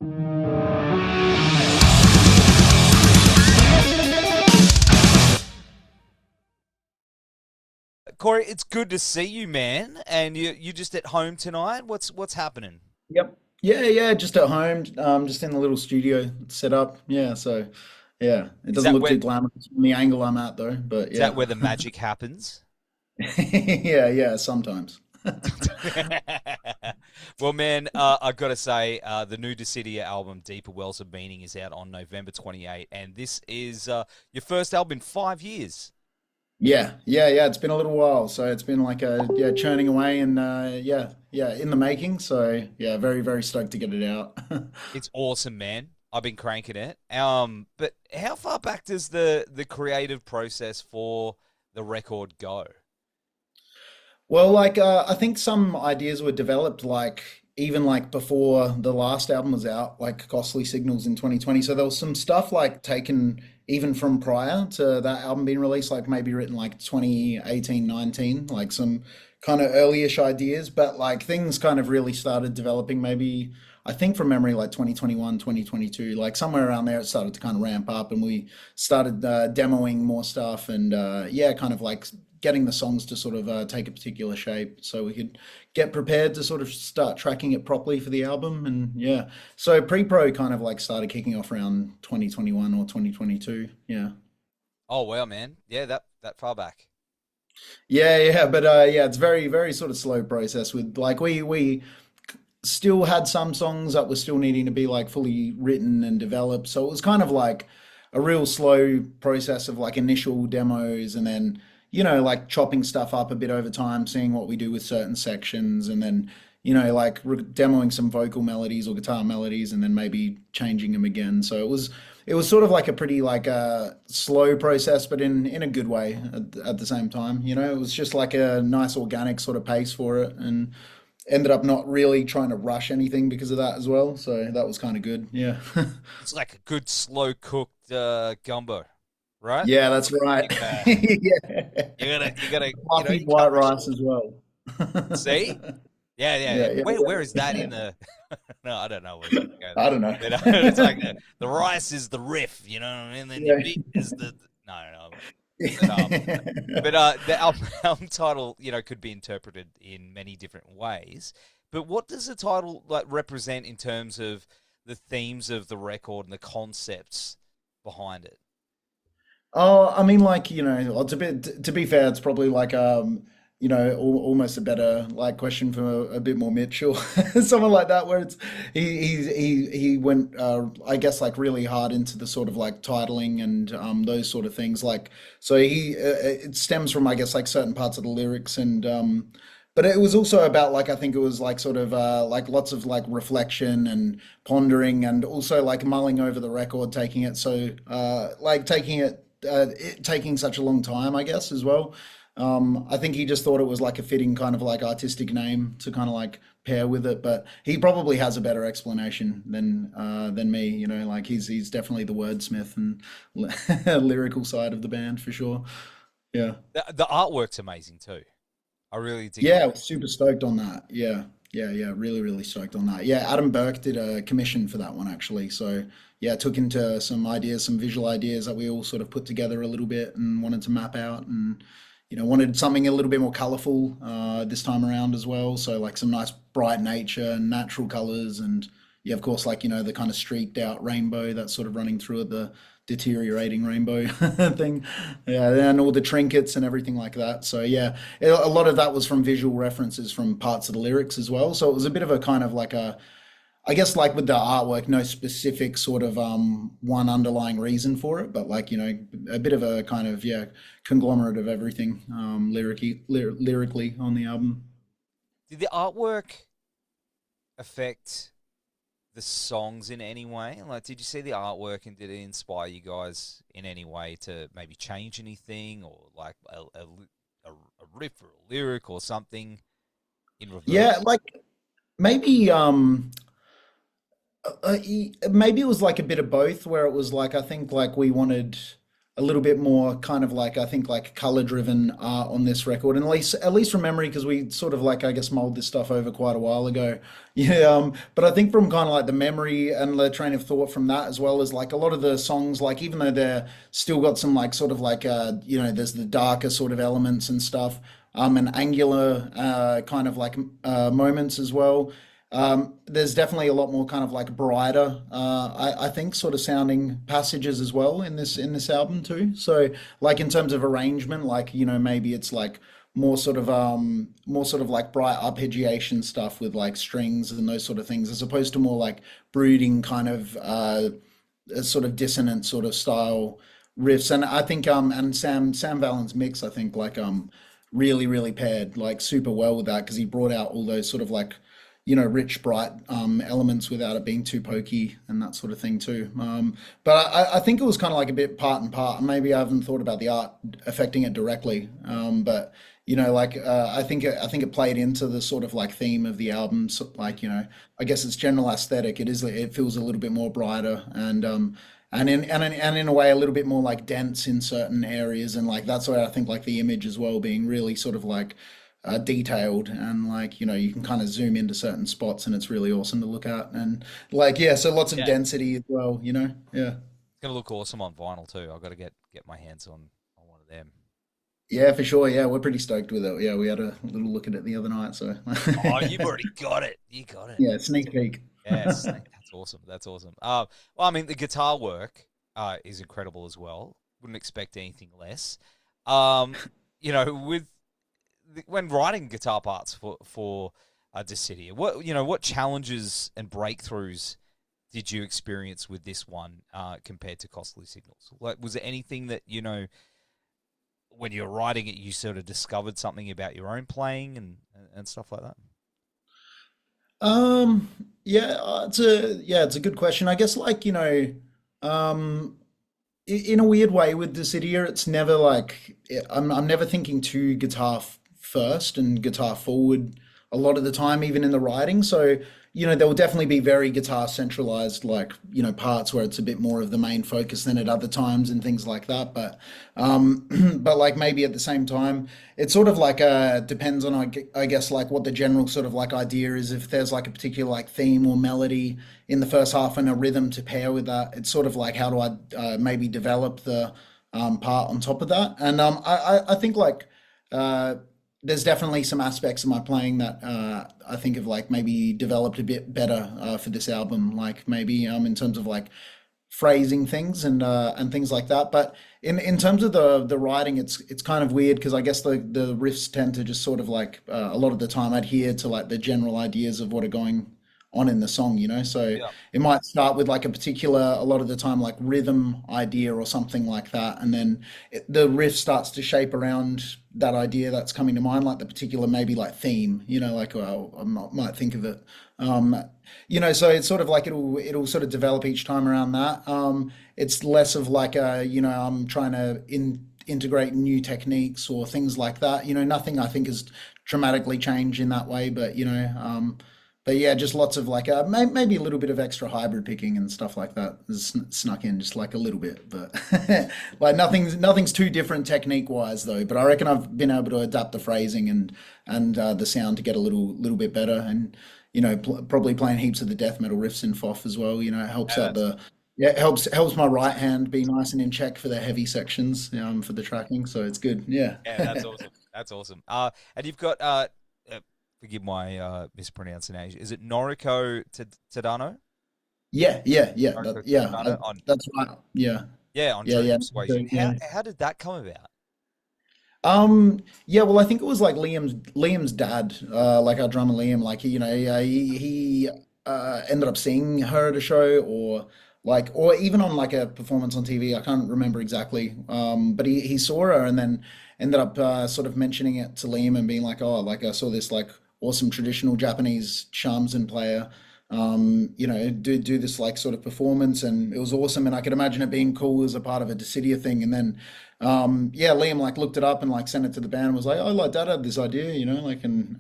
Corey, it's good to see you, man. And you just at home tonight? What's happening? Yep. Yeah, yeah, just at home, just in the little studio set up. Yeah, so yeah, it Is doesn't that look where too glamorous from the angle I'm at though, but is that yeah. where the magic happens? Yeah, yeah, sometimes. Well, man, I got to say, the new Dyssidia album, Deeper Wells of Meaning, is out on November 28th, and this is your first album in 5 years. Yeah, yeah, yeah, it's been a little while, so it's been like yeah, churning away and yeah, yeah, in the making. So yeah, very, very stoked to get it out. It's awesome, man. I've been cranking it. But how far back does the creative process for the record go? Well, like I think some ideas were developed like even like before the last album was out, like Costly Signals in 2020. So there was some stuff like taken even from prior to that album being released, like maybe written like 2018, 19, like some kind of early-ish ideas, but like things kind of really started developing maybe I think from memory like 2021, 2022, like somewhere around there it started to kind of ramp up and we started demoing more stuff and yeah, kind of like getting the songs to sort of take a particular shape so we could get prepared to sort of start tracking it properly for the album. And yeah, so pre-pro kind of like started kicking off around 2021 or 2022. Yeah. Oh wow, man. Yeah, that far back. Yeah, yeah, but yeah, it's very, very sort of slow process with like we still had some songs that were still needing to be like fully written and developed. So it was kind of like a real slow process of like initial demos and then, like chopping stuff up a bit over time, seeing what we do with certain sections and then, like demoing some vocal melodies or guitar melodies and then maybe changing them again. So it was sort of like a pretty like slow process, but in a good way at the same time. It was just like a nice organic sort of pace for it and ended up not really trying to rush anything because of that as well. So that was kind of good. Yeah. It's like a good slow cooked gumbo, right? Yeah, that's right. You gotta, Yeah. you Fluffy white cut the rice as well. see. Yeah, yeah, yeah. Yeah, yeah, Where is that yeah. in the? No, I don't know where to go I there. don't know. But it's like the rice is the riff, you know what I mean? Then the Yeah. meat is the no, no. But the album, album title, could be interpreted in many different ways. But what does the title like represent in terms of the themes of the record and the concepts behind it? Oh, I mean, like, well, to be fair, it's probably like almost a better like question for a bit more Mitchell, someone like that, where it's he went, I guess, like really hard into the sort of like titling and those sort of things. Like, so it stems from I guess like certain parts of the lyrics and but it was also about like I think it was like sort of like lots of like reflection and pondering and also like mulling over the record, taking it so like taking such a long time, I guess, as well. I think he just thought it was like a fitting kind of like artistic name to kind of like pair with it, but he probably has a better explanation than me. Like he's definitely the wordsmith and lyrical side of the band for sure. Yeah. The artwork's amazing too. I really dig Yeah, I it. was super stoked on that. Yeah. Yeah, yeah, really, really stoked on that. Yeah, Adam Burke did a commission for that one actually. So yeah, took into some ideas, some visual ideas that we all sort of put together a little bit and wanted to map out and wanted something a little bit more colorful this time around as well. So like some nice bright nature and natural colors and yeah, of course, like the kind of streaked out rainbow that's sort of running through it, the deteriorating rainbow thing. Yeah, and all the trinkets and everything like that. So yeah, a lot of that was from visual references from parts of the lyrics as well. So it was a bit of a kind of like I guess like with the artwork, no specific sort of one underlying reason for it, but like a bit of a kind of yeah conglomerate of everything lyrically on the album. Did the artwork affect the songs in any way? Like, did you see the artwork and did it inspire you guys in any way to maybe change anything or like a riff or a lyric or something in Yeah, reverse? like maybe maybe it was like a bit of both, where it was like I think like we wanted. a little bit more kind of like I think like color driven art on this record, and at least from memory because we sort of like I guess mulled this stuff over quite a while ago. Yeah, but I think from kind of like the memory and the train of thought from that, as well as like a lot of the songs, like even though they're still got some like sort of like there's the darker sort of elements and stuff, and angular kind of like moments as well. There's definitely a lot more kind of like brighter, I think, sort of sounding passages as well in this album too. So like in terms of arrangement, like maybe it's like more sort of like bright arpeggiation stuff with like strings and those sort of things, as opposed to more like brooding kind of sort of dissonant sort of style riffs. And I think and Sam Vallen's mix, I think like really paired like super well with that because he brought out all those sort of like rich, bright elements without it being too pokey and that sort of thing too. But I think it was kind of like a bit part and part. Maybe I haven't thought about the art affecting it directly, but like I think it played into the sort of like theme of the album. So, like I guess its general aesthetic. It feels a little bit more brighter and in a way a little bit more like dense in certain areas, and like that's why I think like the image as well being really sort of like detailed, and like you can kind of zoom into certain spots and it's really awesome to look at, and like yeah, so lots of Yeah, density as well, yeah. it's gonna look awesome on vinyl too. I've got to get my hands on one of them. Yeah, for sure. Yeah, we're pretty stoked with it. Yeah, we had a little look at it the other night, so Oh, you've already got it. You got it. yeah, sneak peek. Yes, that's awesome. That's awesome. Well, I mean, the guitar work is incredible as well. Wouldn't expect anything less. Um, with when writing guitar parts for Dyssidia, what challenges and breakthroughs did you experience with this one compared to Costly Signals? Like, was there anything that when you're writing it, you sort of discovered something about your own playing and stuff like that? Um, it's a good question. I guess like, um, in a weird way with Dissidia, it's never like I'm never thinking too first and guitar forward a lot of the time, even in the writing. So, there will definitely be very guitar centralized, like, parts where it's a bit more of the main focus than at other times and things like that. But, but like maybe at the same time, it sort of like depends on, I guess, like what the general sort of like idea is. If there's like a particular like theme or melody in the first half and a rhythm to pair with that, it's sort of like how do I maybe develop the part on top of that. And I think like, uh, there's definitely some aspects of my playing that I think have like maybe developed a bit better for this album, like maybe in terms of like phrasing things and things like that. But in terms of the writing, it's kind of weird because I guess the riffs tend to just sort of like a lot of the time adhere to like the general ideas of what are going on in the song, so Yeah. it might start with like a particular, a lot of the time, like rhythm idea or something like that, and then the riff starts to shape around that idea that's coming to mind, like the particular maybe like theme, like well, might think of it. um so it's sort of like it'll sort of develop each time around that. It's less of like I'm trying to integrate new techniques or things like that. Nothing I think has dramatically changed in that way, but yeah, just lots of like maybe a little bit of extra hybrid picking and stuff like that is snuck in just like a little bit, but like nothing's too different technique wise though. But I reckon I've been able to adapt the phrasing and the sound to get a little bit better, and probably playing heaps of the death metal riffs in FOF as well. It helps Yeah, out that's it helps my right hand be nice and in check for the heavy sections for the tracking, so it's good. Yeah. yeah, that's awesome. That's awesome. And you've got forgive my mispronunciation. Is it Noriko Tadano? Yeah, Noriko yeah, Tadano on that's right. Yeah. yeah on Yeah, True yeah. So, Persuasion. How yeah. how did that come about? Yeah, well, I think it was like Liam's dad, like our drummer Liam, like he ended up seeing her at a show, or even on like a performance on TV. I can't remember exactly. But he saw her and then ended up sort of mentioning it to Liam and being like, oh, like I saw this like awesome traditional Japanese shamisen player, do this like sort of performance, and it was awesome, and I could imagine it being cool as a part of a Dissidia thing. And then yeah, Liam like looked it up and like sent it to the band and was like, oh, like dad had this idea, like, and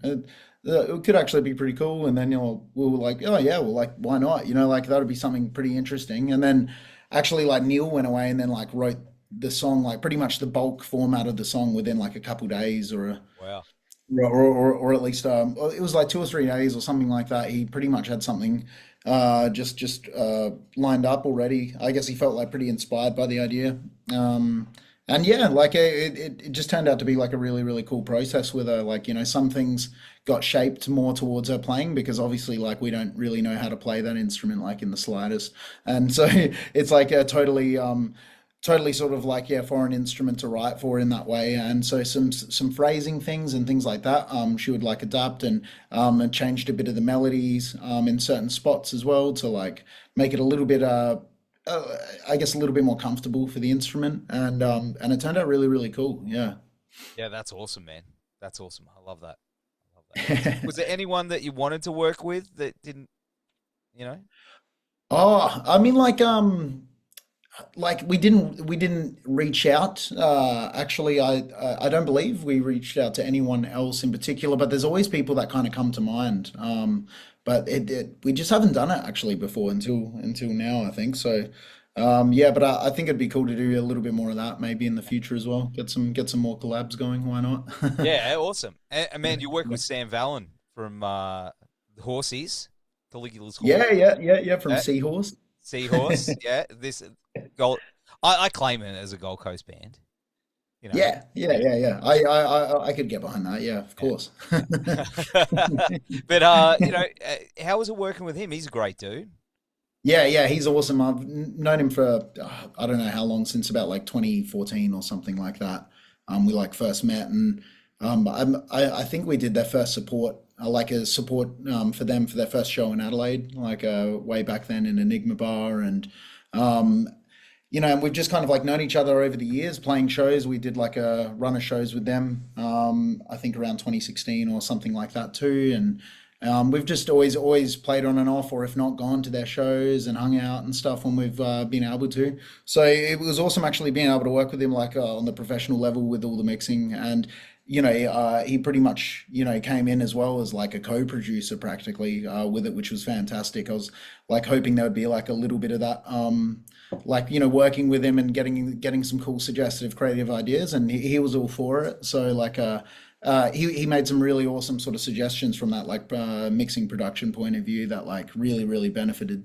it could actually be pretty cool. And then we were like, oh yeah, well, like why not, like that would be something pretty interesting. And then actually like Neil went away and then like wrote the song, like pretty much the bulk format of the song within like a couple days Wow. or at least it was like 2 or 3 days or something like that. He pretty much had something just lined up already. I guess he felt like pretty inspired by the idea. And yeah, like it just turned out to be like a really really cool process with her. Like some things got shaped more towards her playing because obviously like we don't really know how to play that instrument like in the slightest, and so it's like a totally sort of like foreign instrument to write for in that way. And so some phrasing things and things like that she would like adapt and changed a bit of the melodies in certain spots as well to like make it a little bit uh, I guess a little bit more comfortable for the instrument, and it turned out really really cool. Yeah. Yeah, that's awesome, man. That's awesome. I love that. I love that. Was there anyone that you wanted to work with that didn't, you know? Oh, I mean, like we didn't reach out. Actually, I don't believe we reached out to anyone else in particular, but there's always people that kind of come to mind. But we just haven't done it actually before until now, I think. So yeah, but I think it'd be cool to do a little bit more of that maybe in the future as well. Get some more collabs going. Why not? Yeah, awesome. And man, you work with Sam Vallen from the Horsies, Caligula's Horse. Yeah. From Yeah, Seahorse. Seahorse. Yeah, this Gold. I claim it as a Gold Coast band. You know. Yeah. I could get behind that. Yeah, of course. But how was it working with him? He's a great dude. Yeah, he's awesome. I've known him for I don't know how long, since about like 2014 or something like that. We like first met, and I think we did their first support, like a support for them for their first show in Adelaide, like way back then in Enigma Bar, and um, and we've just kind of like known each other over the years, playing shows. We did like a run of shows with them, I think around 2016 or something like that too, and. We've just always played on and off, or if not, gone to their shows and hung out and stuff when we've been able to. So it was awesome actually being able to work with him like on the professional level with all the mixing, and he pretty much came in as well as like a co-producer practically with it, which was fantastic. I was like hoping there would be like a little bit of that. Like working with him and getting some cool suggestive creative ideas, and he was all for it. So like he made some really awesome sort of suggestions from that like mixing production point of view that like really really benefited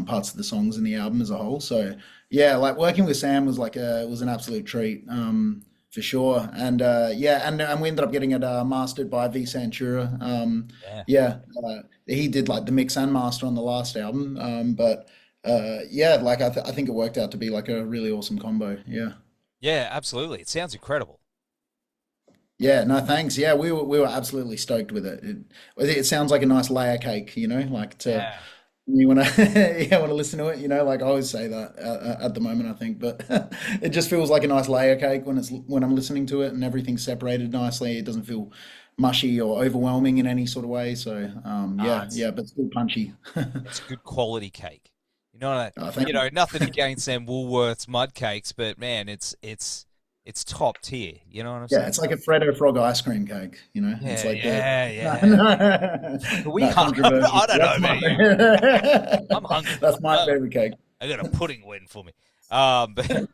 parts of the songs in the album as a whole. So yeah, like working with Sam was like was an absolute treat, for sure. And yeah, and we ended up getting it mastered by V Santura. Yeah. Yeah, he did like the mix and master on the last album. But yeah, like I think it worked out to be like a really awesome combo. Yeah. Yeah, absolutely. It sounds incredible. Yeah, no, thanks. Yeah, we were absolutely stoked with it. It sounds like a nice layer cake, like to Yeah. you want to yeah want to listen to it. Like I always say that at the moment, I think, but it just feels like a nice layer cake when I'm listening to it and everything's separated nicely. It doesn't feel mushy or overwhelming in any sort of way. So Ah, yeah, but still punchy. it's good quality cake. Thank you. Nothing against them Woolworths mud cakes, but man, it's top tier. You know what I'm Yeah, saying? it's like a Freddo Frog ice cream cake. It's Yeah, like yeah, no, yeah. We not controversial. I don't know That's about you. my I'm hungry. that's my favorite cake. I got a pudding waiting for me. But,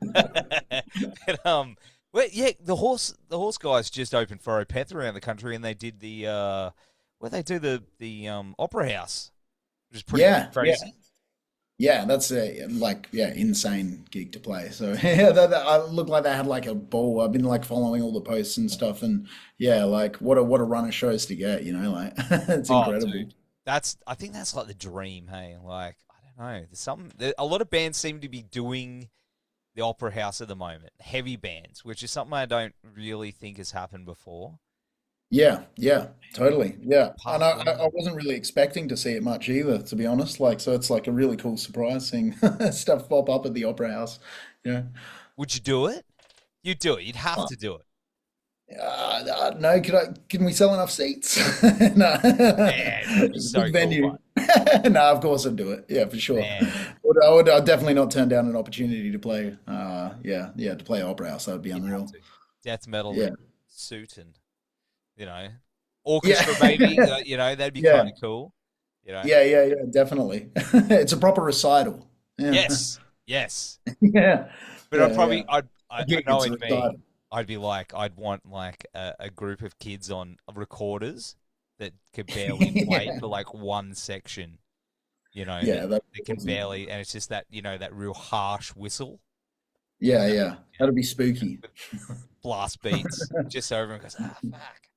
well, yeah, the horse guys just opened for Opeth around the country, and they did they do the opera house, which is pretty Yeah, yeah. crazy. Yeah, that's a like insane gig to play. So yeah, I looked like they had like a ball. I've been like following all the posts and stuff, and yeah, like what a run of shows to get. Like it's Oh, incredible. dude, I think that's like the dream. Hey, like I don't know, a lot of bands seem to be doing the opera house at the moment, heavy bands, which is something I don't really think has happened before. Yeah, totally. Yeah, and Part I one. wasn't really expecting to see it much either, to be honest. Like, so it's like a really cool surprise seeing stuff pop up at the Opera House. Yeah. Would you do it? You'd do it. You'd have to do it. No, can we sell enough seats? No, Man, that'd be it's a so big cool, venue. but No, of course I'd do it. Yeah, for sure. man, I'd definitely not turn down an opportunity to play. Yeah, to play Opera House. That would be you'd have unreal. to. Death metal Yeah, in suit and you know, yeah, orchestra maybe. That'd be yeah, kind of cool. You know. yeah. Definitely. It's a proper recital. Yeah, Yes, yes. yeah, But I'd yeah. probably, gig, it's knowing me, exciting. I'd be like, I'd want like a group of kids on recorders that could barely play Yeah, for like one section, yeah, that's that can awesome. barely, and it's just that, that real harsh whistle, Yeah, uh, yeah, that'd be spooky. with blast beats, just so everyone goes, fuck.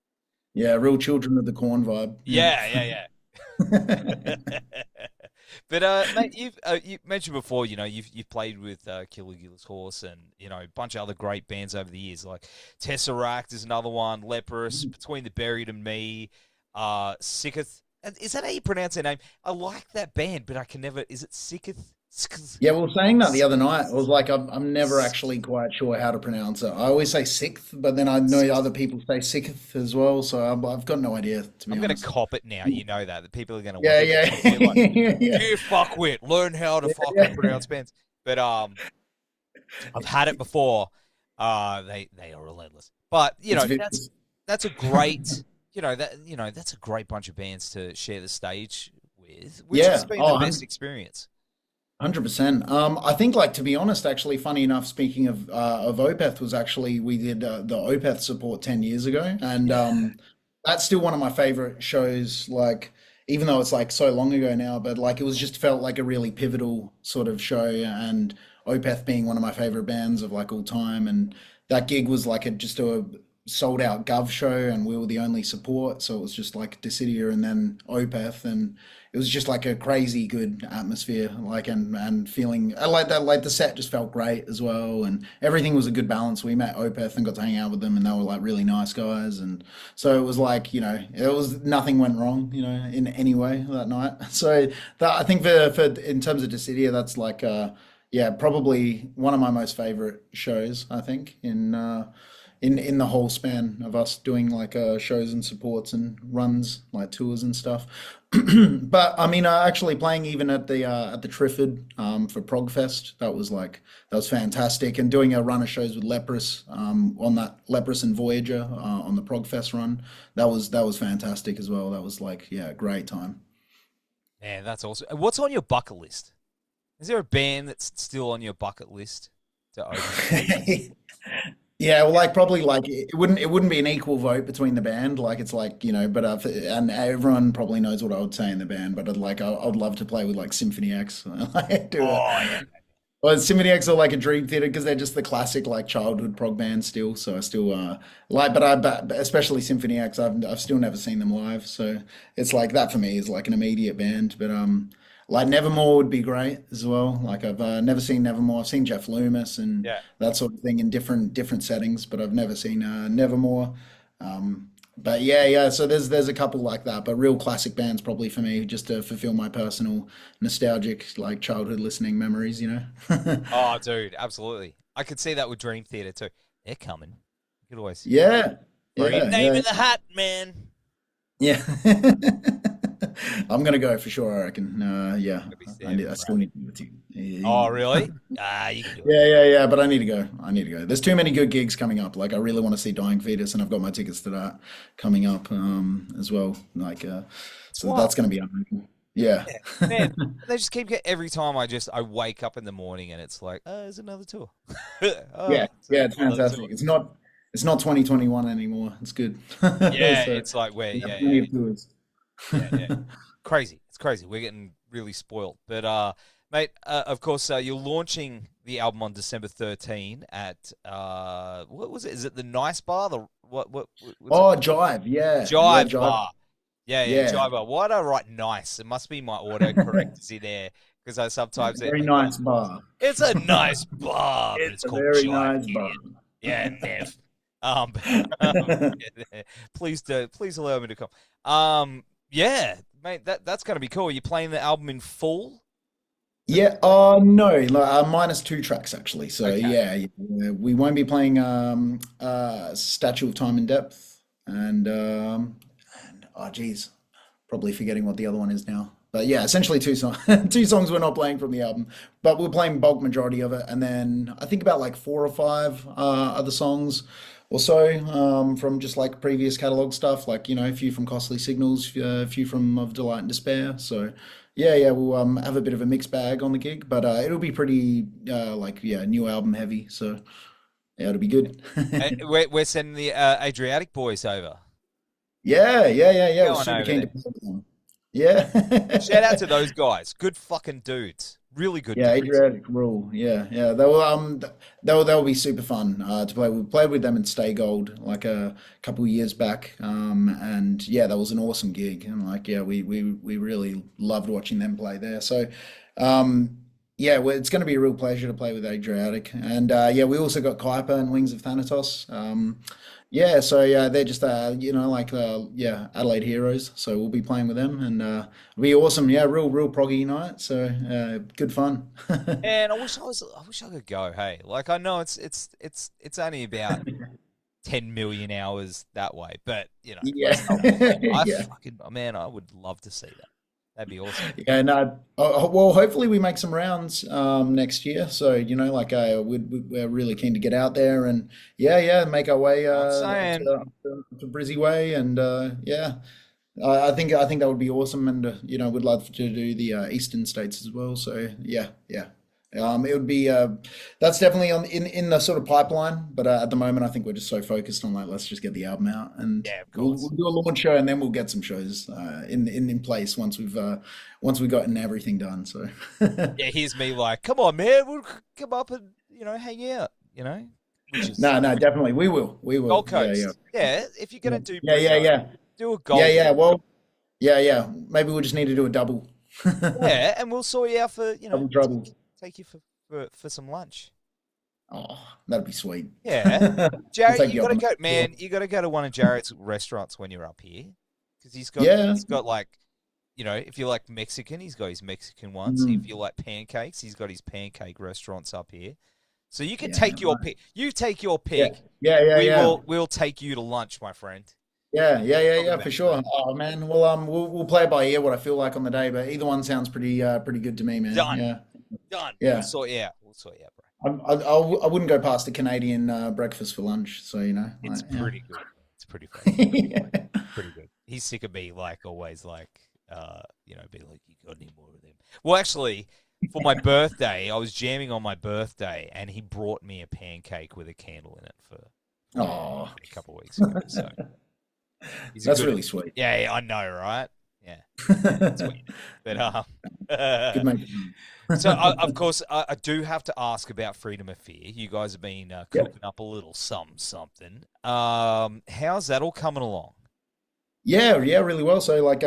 Yeah, real Children of the Corn vibe. Yeah. Yeah, yeah, yeah. But mate, you mentioned before, you've played with Killer Gillis Horse and a bunch of other great bands over the years, like Tesseract is another one, Leprous, Between the Buried and Me, Sicketh. And is that how you pronounce their name? I like that band, but I can never. Is it Sicketh? Sicketh? Yeah, we were saying that the other night. I was like, I'm never actually quite sure how to pronounce it. I always say sixth, but then I know other people say sixth as well, so I've got no idea, to be I'm gonna honest. cop it now. You know that people are gonna Yeah, watch yeah, and be like, yeah, "You fuckwit, learn how to fucking yeah. pronounce bands." But I've had it before. They are relentless. But It's that's a great that's a great bunch of bands to share the stage with, which has yeah. been the Oh, best experience. 100%. I think, like, to be honest, actually, funny enough, speaking of Opeth, was actually we did the Opeth support 10 years ago, and Yeah. that's still one of my favorite shows. Like, even though it's like so long ago now, but like it was just felt like a really pivotal sort of show, and Opeth being one of my favorite bands of like all time, and that gig was like just a sold out Gov show, and we were the only support, so it was just like Dyssidia and then Opeth, and it was just like a crazy good atmosphere, like, and feeling I like that, like the set just felt great as well, and everything was a good balance. We met Opeth and got to hang out with them, and they were like really nice guys, and so it was like, it was nothing went wrong, in any way that night. So that, I think, for in terms of Dissidia, that's like yeah, probably one of my most favorite shows, I think, in the whole span of us doing like shows and supports and runs, like tours and stuff. But I mean, actually playing even at the Triffid for Progfest, that was fantastic. And doing a run of shows with Leprous on that Leprous and Voyager on the Progfest run, that was fantastic as well. That was like, yeah, a great time. Man, that's awesome. And what's on your bucket list? Is there a band that's still on your bucket list to open for? Yeah, well, like probably like it wouldn't be an equal vote between the band. Like it's like, but and everyone probably knows what I would say in the band. But I'd love to play with like Symphony X. Like do a Oh yeah. Well, Symphony X are like a dream theater because they're just the classic like childhood prog band still. So I still like, but especially Symphony X, I've still never seen them live. So it's like that for me is like an immediate band. But like Nevermore would be great as well. Like I've never seen Nevermore. I've seen Jeff Loomis and Yeah. that sort of thing in different settings, but I've never seen Nevermore. But yeah, yeah. So there's a couple like that, but real classic bands probably for me, just to fulfill my personal nostalgic like childhood listening memories. Oh, dude, absolutely. I could see that with Dream Theater too. They're coming. You could always Yeah, throw your yeah, name yeah, in the hat, man. yeah. I'm gonna go for sure. I reckon. Yeah, That'd be sick, I bro. still need to go to. Oh, Yeah, really? Ah, you can do it. yeah, yeah, yeah. But I need to go. I need to go. There's too many good gigs coming up. Like I really want to see Dying Fetus, and I've got my tickets to that coming up as well. Like, It's so wild. that's gonna be amazing. Yeah. Yeah, man. They just keep getting every time I wake up in the morning and it's like, oh, there's another tour. Oh, Yeah, it's yeah, it's another tour. fantastic. It's not 2021 anymore. It's good. Yeah, So it's like we're we have yeah, plenty yeah, of tours. yeah, yeah. Crazy. It's crazy. We're getting really spoiled. But mate, of course, you're launching the album on December 13 at what was it? Is it the Nice Bar? The what's it Oh, called? Jive. Yeah, yeah, Jive Jive. Bar. Yeah, yeah, Yeah, Jive Bar. Why did I write nice? It must be my autocorrect is in there because I yeah, sometimes very I go, nice bar. it's a nice bar, but It's it's a called very Jive, nice bar. idiot. Yeah, Nev. Um, please allow me to come. Yeah, mate, that's gonna be cool. Are you playing the album in full? Yeah, no, like, minus two tracks actually. So Okay. yeah, yeah, we won't be playing Statue of Time and Depth and oh geez, probably forgetting what the other one is now. But yeah, essentially two songs, two songs we're not playing from the album, but we're playing bulk majority of it, and then I think about like four or five other songs or so from just like previous catalog stuff, like a few from Costly Signals, a few from Of Delight and Despair. So yeah, yeah, we'll have a bit of a mixed bag on the gig, but it'll be pretty like, yeah, new album heavy. So Yeah, it'll be good. We're sending the Adriatic boys over. Yeah, yeah, yeah, yeah. I was Going super over keen to there. play with them. Yeah. Shout out to those guys. Good fucking dudes. Really good Yeah, dudes. Adriatic rule. Yeah, yeah. They'll be super fun to play. We played with them in Stay Gold like a couple of years back. And yeah, that was an awesome gig. And like, yeah, we really loved watching them play there. So, um, yeah, well, it's going to be a real pleasure to play with Adriatic. And yeah, we also got Kuiper and Wings of Thanatos. Yeah, so yeah, they're just like yeah, Adelaide heroes. So we'll be playing with them, and it'll be awesome. Yeah, real proggy night. So good fun. And I wish I could go. Hey, like I know it's only about 10 million hours that way, but Yeah, I yeah, fucking man, I would love to see that. That'd be awesome. yeah. No, well, hopefully we make some rounds next year. So like we're really keen to get out there and yeah, make our way I'm up saying, to Brizzy Way, and yeah. I think that would be awesome, and we'd love to do the eastern states as well. So yeah, yeah, it would be that's definitely on in the sort of pipeline. But at the moment, I think we're just so focused on like let's just get the album out, and yeah, of we'll course. do a launch show, and then we'll get some shows in place once we've gotten everything done. So Yeah, here's me like, come on, man, we'll come up and hang out, which is no, no, definitely we will, Gold yeah, yeah, Coast. Yeah, if you're yeah, gonna do yeah, yeah, Brizzo, yeah, do a yeah, Gold yeah. one. Well, yeah, yeah. Maybe we'll just need to do a double. Yeah, and we'll sort you out for Double trouble. take you for some lunch. Oh, that'd be sweet. Yeah, We'll Jared, take you you up gotta on that. go, Sure. man. You gotta go to one of Jared's restaurants when you're up here, because Yeah. he's got like, if you like Mexican, he's got his Mexican ones. If Mm. you like pancakes, he's got his pancake restaurants up here. So you can Yeah. take your Right. pick. You take your Yeah. pick. Yeah. Yeah. Yeah. We'll take you to lunch, my friend. Yeah. Yeah. Yeah. Talking Yeah. about For sure. food. Oh man. Well, we'll play it by ear what I feel like on the day, but either one sounds pretty good to me, man. Done. Yeah. Done. We'll Yeah. sort you out. We'll sort you out, bro. I wouldn't go past a Canadian breakfast for lunch, so It's like, yeah. pretty good. It's pretty fucking good. Pretty good. He's sick of me, like always, like be like, you got any more of them? Well, actually, for my birthday, I was jamming on my birthday, and he brought me a pancake with a candle in it for Oh, a couple of weeks ago. So he's a that's good. really sweet. Yeah, yeah, I know, right? Yeah, sweet. But Good mate. so of course, I do have to ask about Freedom of Fear. You guys have been Yeah. cooking up a little something. How's that all coming along? Yeah, yeah, really well. So like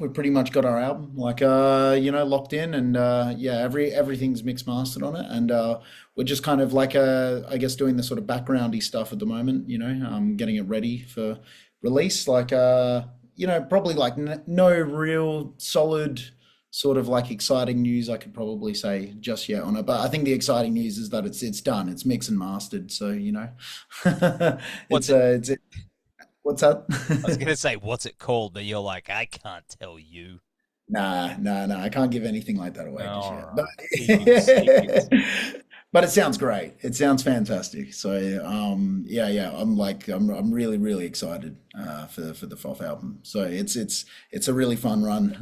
we've pretty much got our album like locked in, and yeah, everything's mixed mastered on it, and we're just kind of like I guess doing the sort of backgroundy stuff at the moment, getting it ready for release, like probably like n no real solid sort of like exciting news I could probably say just yet on it, but I think the exciting news is that it's done, it's mixed and mastered, so What's it's it? it's what's that? I was gonna say, what's it called? But you're like, I can't tell you. Nah, nah, nah. I can't give anything like that away just All yet. right, secrets, secrets. But it sounds great. It sounds fantastic. So yeah, yeah. I'm really really excited for the FOF album. So it's a really fun run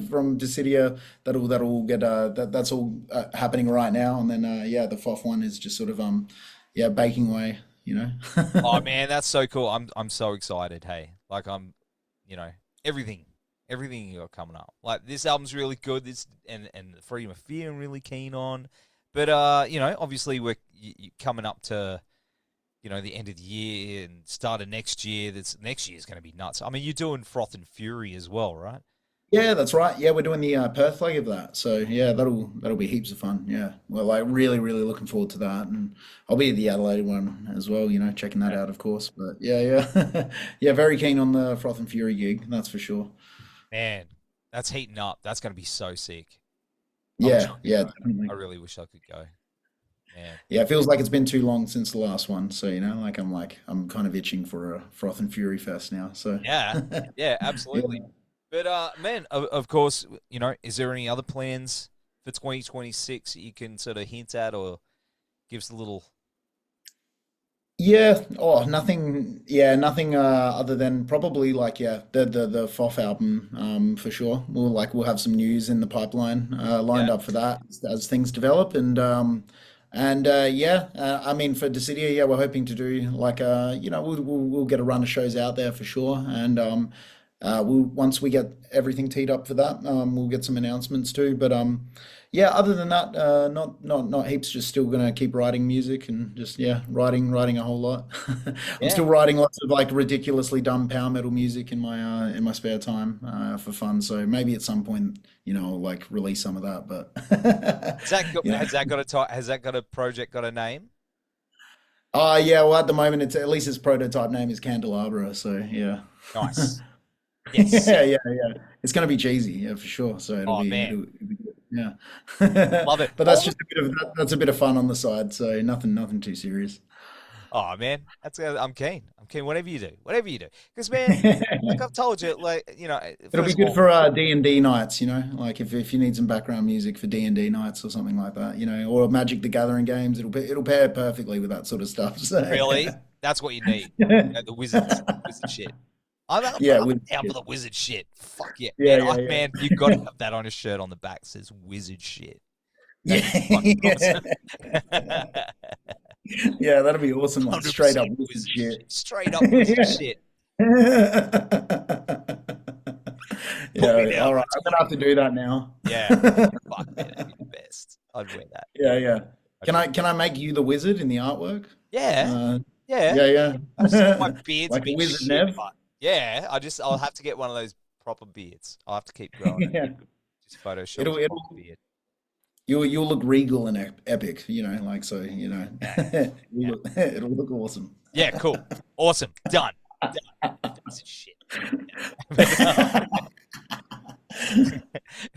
from Dyssidia. That'll get that's all happening right now. And then yeah, the FOF one is just sort of yeah, baking away. You know. Oh man, that's so cool. I'm so excited. Hey, like you know, everything, everything you got coming up. Like this album's really good. This and the Freedom of Fear I'm really keen on. But obviously you coming up to the end of the year and start of next year. This next year is going to be nuts. I mean, you're doing Froth and Fury as well, right? Yeah, that's right. Yeah, we're doing the Perth leg of that. So yeah, that'll be heaps of fun. Yeah, well, like really, really looking forward to that, and I'll be at the Adelaide one as well. Checking that Yeah. out, of course. But yeah, yeah, yeah, very keen on the Froth and Fury gig. That's for sure. Man, that's heating up. That's going to be so sick. I wish Yeah, I could yeah, go. I definitely. really wish I could go. Man. Yeah, it feels like it's been too long since the last one. So I'm kind of itching for a Froth and Fury fest now. So Yeah, yeah, yeah. absolutely. But man, of course, is there any other plans for 2026 that you can sort of hint at or give us a little? Yeah. Oh, nothing. Yeah, nothing. Other than probably like yeah, the FOF album. For sure. We'll have some news in the pipeline lined Yeah, up for that as things develop, and And yeah, I mean for Dyssidia, yeah, we're hoping to do like we'll get a run of shows out there for sure. And we'll once we get everything teed up for that, we'll get some announcements too. But yeah, other than that, not heaps. Just still gonna keep writing music and just yeah, writing a whole lot. I'm Yeah. still writing lots of like ridiculously dumb power metal music in my spare time for fun. So maybe at some point, I'll like release some of that. But you know. Has that got a project got a name? Yeah, well, at the moment, it's at least its prototype name is Candelabra, so yeah. Nice. Yes. Yeah, yeah, yeah. It's gonna be cheesy, yeah, for sure. So Oh man, it'll be good. Yeah. love it. But that's just that's a bit of fun on the side, so nothing too serious. Oh man, that's I'm keen. I'm keen. Whatever you do, because man, like I've told you, like It'll be first of good all, for D&D nights, like if you need some background music for D&D nights or something like that, or Magic the Gathering games, it'll pair perfectly with that sort of stuff. So really, that's what you need. The wizard shit. yeah, I'm with down for the wizard shit. Fuck yeah, yeah, man. yeah, yeah. Man, you got to have that on a shirt on the back that says wizard shit. That'd be fucking Yeah. awesome. Yeah, that'll be awesome. Like straight up 100% wizard wizard shit. shit. Straight up wizard shit. Put me Yeah, down all right. for I'm gonna 20. have to do that now. Yeah. Fuck man, that'd be the best. I'd wear that. Yeah, yeah. I'd Can I make you the wizard in the artwork? Yeah, Uh, yeah. yeah, I just my yeah. beard's a Like a bit wizard shit, Nev. but yeah, I'll have to get one of those proper beards. I'll have to keep growing it. Yeah. Just Photoshop It'll a it'll proper beard. you'll look regal and epic, like so, Yeah, it'll look awesome. yeah, cool, awesome, done. That's shit. But,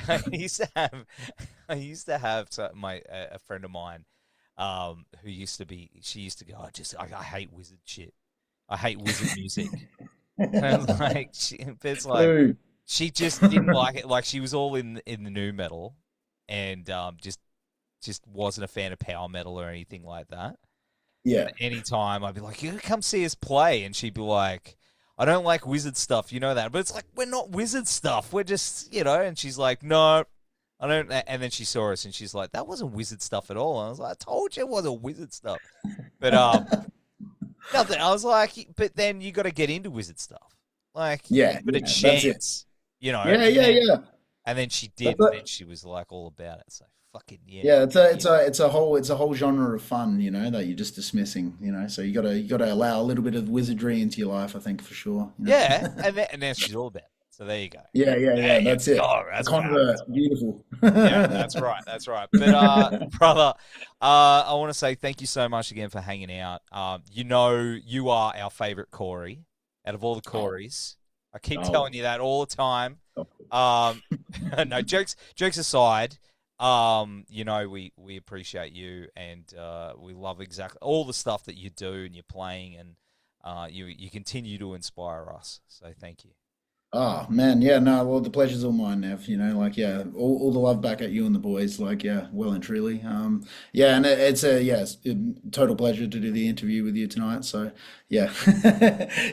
I used to have, a friend of mine, who she used to go, I hate wizard shit. I hate wizard music. And I was like, it's like Dude. she just didn't like it. Like she was all in the new metal, and just wasn't a fan of power metal or anything like that. Yeah. And anytime I'd be like, "You come see us play," and she'd be like, "I don't like wizard stuff, you know that." But it's like we're not wizard stuff. We're just And she's like, "No, I don't." And then she saw us, and she's like, "That wasn't wizard stuff at all." And I was like, "I told you it wasn't wizard stuff." But nothing. I was like, "But then you got to get into wizard stuff. Like, Yeah, give it a yeah, that's it. chance, Yeah, yeah, yeah. And then she did, That's and it. then she was like all about it. So fucking yeah, Yeah, yeah, it's a whole genre of fun, that you're just dismissing, So you gotta allow a little bit of wizardry into your life, I think for sure. yeah. And then she's all about it. So there you go. Yeah, yeah, There yeah. you That's it. go. A That's right. convert, beautiful. Yeah, that's right. That's right. But brother, I want to say thank you so much again for hanging out. You are our favorite Corey out of all the Oh, Coreys. I keep oh, telling you that all the time. oh. Um, no jokes aside. We appreciate you, and we love exactly all the stuff that you do and you're playing, and you continue to inspire us. So thank you. Oh man, yeah, no, well the pleasure's all mine, Nev. Like yeah, all the love back at you and the boys, like yeah, well and truly. Yeah, and it's a total pleasure to do the interview with you tonight. So yeah,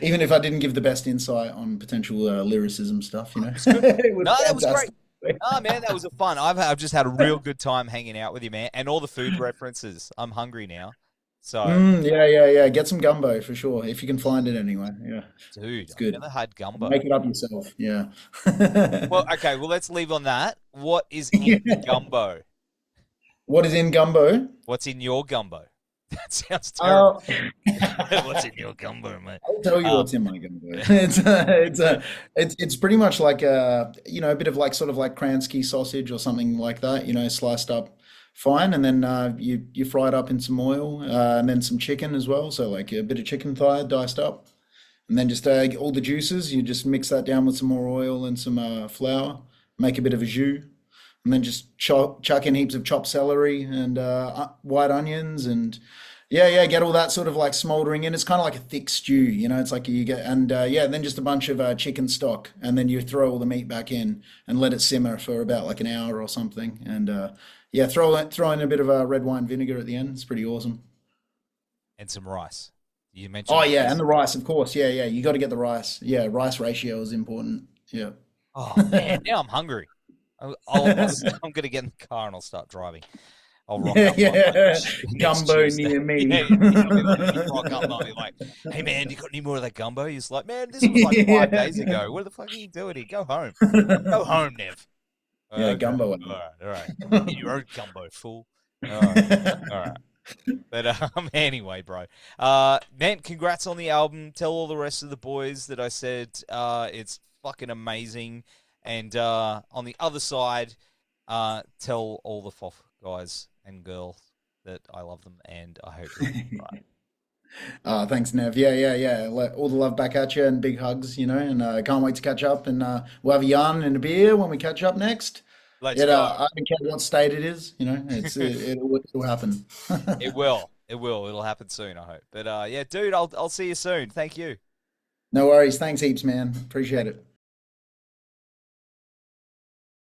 even if I didn't give the best insight on potential lyricism stuff, It's good. it was No, that was great. fantastic. Oh man, that was a fun. I've just had a real good time hanging out with you, man, and all the food references. I'm hungry now, so Yeah, yeah, yeah. Get some gumbo for sure if you can find it anyway. Yeah, dude, it's I've good. never had gumbo. Make it up yourself. Yeah. Well, okay, well let's leave on that. What is in the gumbo? What is in gumbo? What's in your gumbo? That sounds terrible. Oh, What's in your gumbo, mate? I'll tell you Um, what's in my gumbo. It's pretty much like a bit of like sort of like Kransky sausage or something like that. Sliced up fine, and then you fry it up in some oil, and then some chicken as well. So like a bit of chicken thigh diced up, and then just all the juices. You just mix that down with some more oil and some flour. Make a bit of a jus, and then just chuck in heaps of chopped celery and white onions and yeah, yeah, get all that sort of like smoldering in. It's kind of like a thick stew, It's like you get and yeah, then just a bunch of chicken stock, and then you throw all the meat back in and let it simmer for about like an hour or something, and yeah, throw in a bit of red wine vinegar at the end. It's pretty awesome. and some rice. You Oh mentioned yeah, and rice. the rice, of course. Yeah, yeah, you got to get the rice. Yeah, rice ratio is important. Yeah. Oh man, now I'm hungry. I'm gonna get in the car and I'll start driving. I'll rock Yeah, up on yeah. next Gumbo Tuesday. near me. Yeah, yeah, I'll be like, he'll rock up and I'll be like, hey man, you got any more of that gumbo? He's like, man, this was like 5 days Yeah. ago. What the fuck are you doing here? Go home. Go home, Nev. Yeah, Okay. gumbo. All right. Get your own gumbo, fool. All right. All right. But anyway, bro. Man, congrats on the album. Tell all the rest of the boys that I said it's fucking amazing. And on the other side, tell all the FOF guys and girls that I love them and I hope they're doing right. Thanks, Nev. Yeah, yeah, yeah. All the love back at you and big hugs, and can't wait to catch up. And we'll have a yarn and a beer when we catch up next. Let's go. I don't care what state it is, it'll happen. It will. It will. It'll happen soon, I hope. But yeah, dude, I'll see you soon. Thank you. No worries. Thanks heaps, man. Appreciate it.